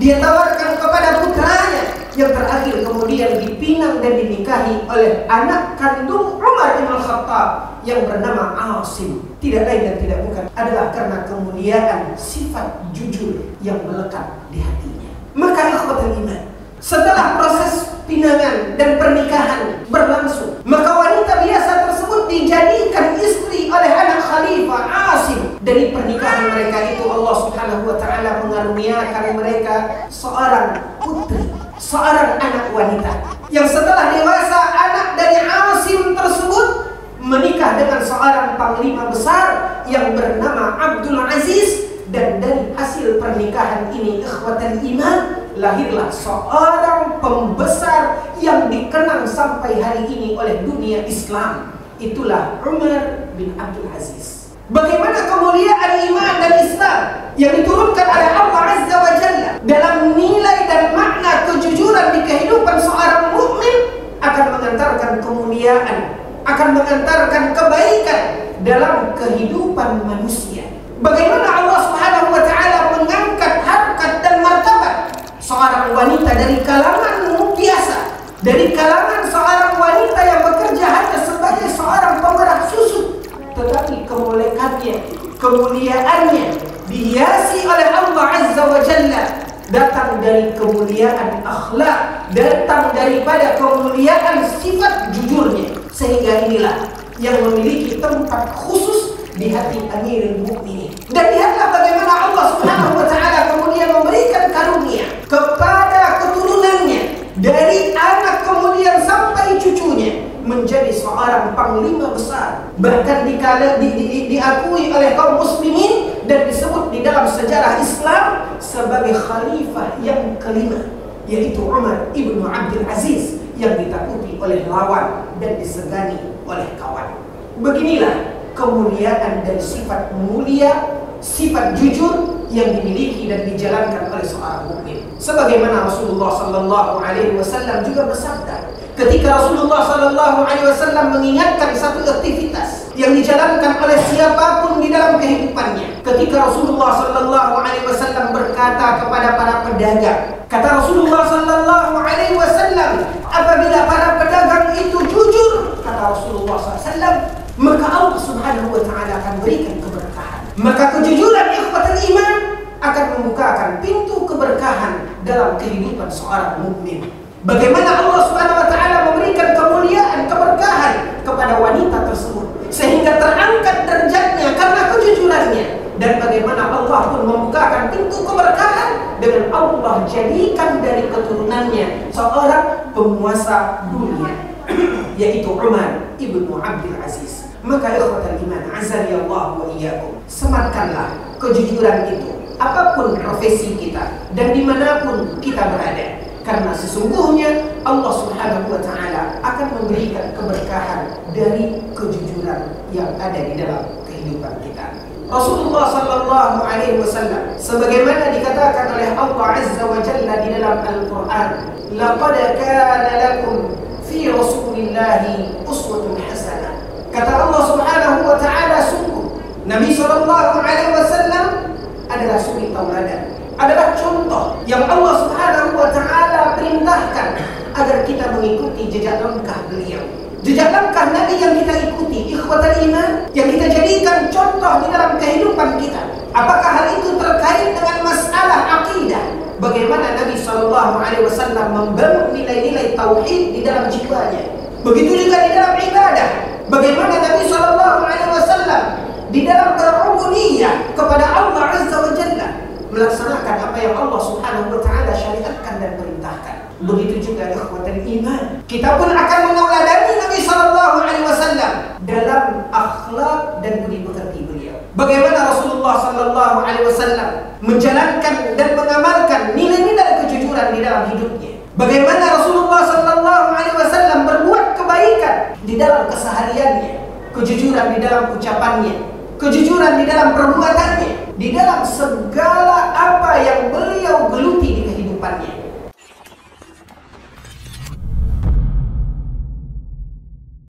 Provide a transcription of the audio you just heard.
dia tawarkan kepada putranya, yang terakhir kemudian dipinang dan dinikahi oleh anak kandung Umar bin Khattab yang bernama Asim. Tidak lain dan tidak bukan adalah karena kemuliaan sifat jujur yang melekat di hatinya. Maka ikhwatul iman, setelah proses pinangan dan pernikahan berlangsung, maka wanita biasa tersebut dijadikan istri oleh anak Khalifah Asim. Dari pernikahan mereka itu Allah Subhanahu wa taala mengaruniakan mereka seorang putri, seorang anak wanita, yang setelah dewasa anak dari Asim tersebut menikah dengan seorang panglima besar yang bernama Abdul Aziz. Dan dari hasil pernikahan ini ikhwatul iman, lahirlah seorang pembesar yang dikenang sampai hari ini oleh dunia Islam. Itulah Umar bin Abdul Aziz. Bagaimana kemuliaan iman dan Islam yang diturunkan oleh Allah Azza wa Jalla dalam nilai dan makna kejujuran di kehidupan seorang mukmin akan mengantarkan kemuliaan, akan mengantarkan kebaikan dalam kehidupan manusia. Bagaimana Allah Subhanahu wa taala mengangkat harkat dan martabat seorang wanita dari kalangan biasa, dari kalangan seorang wanita yang bekerja hanya sebagai seorang pemerah susu, tetapi kemuliaannya dihiasi oleh Allah Azza wa Jalla, datang dari kemuliaan akhlak, datang daripada kemuliaan sifat jujurnya, sehingga inilah yang memiliki tempat khusus di hati Amirul Mukminin. Dan lihatlah bagaimana Allah Subhanahu wa taala kemudian memberikan karunia kepada keturunannya, dari anak kemudian sampai cucunya menjadi seorang panglima besar, bahkan diakui oleh kaum muslimin dan disebut di dalam sejarah Islam sebagai khalifah yang kelima, yaitu Umar ibn Abdul Aziz, yang ditakuti oleh lawan dan disegani oleh kawan. Beginilah kemuliaan dan sifat mulia, sifat jujur yang dimiliki dan dijalankan oleh seorang mukmin. Sebagaimana Rasulullah sallallahu alaihi wasallam juga bersabda, ketika Rasulullah sallallahu alaihi wasallam mengingatkan satu aktivitas yang dijalankan oleh siapapun di dalam kehidupannya. Ketika Rasulullah sallallahu alaihi wasallam berkata kepada para pedagang, kata Rasulullah sallallahu alaihi wasallam, apabila para pedagang itu jujur, kata Rasulullah SAW, maka Allah Subhanahu wa taala akan berikan keberkahan. Maka kejujuran ikhwatul iman akan membukakan pintu keberkahan dalam kehidupan seorang mukmin. Bagaimana Allah Subhanahu wa taala memberikan kemuliaan, keberkahan kepada wanita tersebut sehingga terangkat derajatnya karena kejujurannya, dan bagaimana Allah pun membukakan pintu keberkahan dengan Allah jadikan dari keturunannya seorang penguasa dunia yaitu Umar ibnu Abdul Aziz. Maka ikhwatul iman, azani Allah wa iyyakum, sematkanlah kejujuran itu apapun profesi kita dan dimanapun kita berada, karena sesungguhnya Allah Subhanahu wa taala akan memberikan keberkahan dari kejujuran yang ada di dalam kehidupan kita. Rasulullah sallallahu alaihi wasallam sebagaimana dikatakan oleh Allah Azza wa Jalla di dalam Al-Qur'an, laqad kana lakum fi Rasulillahi uswatun hasanah. Kata Allah Subhanahu wa taala, sungguh Nabi sallallahu alaihi wasallam adalah suri tauladan, adalah contoh yang Allah Subhanahu wa taala perintahkan agar kita mengikuti jejak langkah beliau. Jejak langkah Nabi yang kita ikuti, ikhwatul iman, yang kita jadikan contoh di dalam kehidupan kita. Apakah hal itu terkait dengan masalah akidah? Bagaimana Nabi sallallahu alaihi wasallam membangun nilai-nilai tauhid di dalam jiwanya. Begitu juga di dalam ibadah. Bagaimana Nabi sallallahu alaihi wasallam di dalam berubudiyah kepada Allah Azza wa Jalla, melaksanakan apa yang Allah Subhanahu wa taala syariatkan dan perintahkan. Begitu juga ikhwatul iman, kita pun akan menauladani Nabi sallallahu alaihi wasallam dalam akhlak dan budi pekerti beliau. Bagaimana Rasulullah sallallahu alaihi wasallam menjalankan dan mengamalkan nilai-nilai kejujuran di dalam hidupnya. Bagaimana Rasulullah sallallahu alaihi wasallam berbuat kebaikan di dalam kesehariannya, kejujuran di dalam ucapannya, kejujuran di dalam perbuatannya, di dalam segala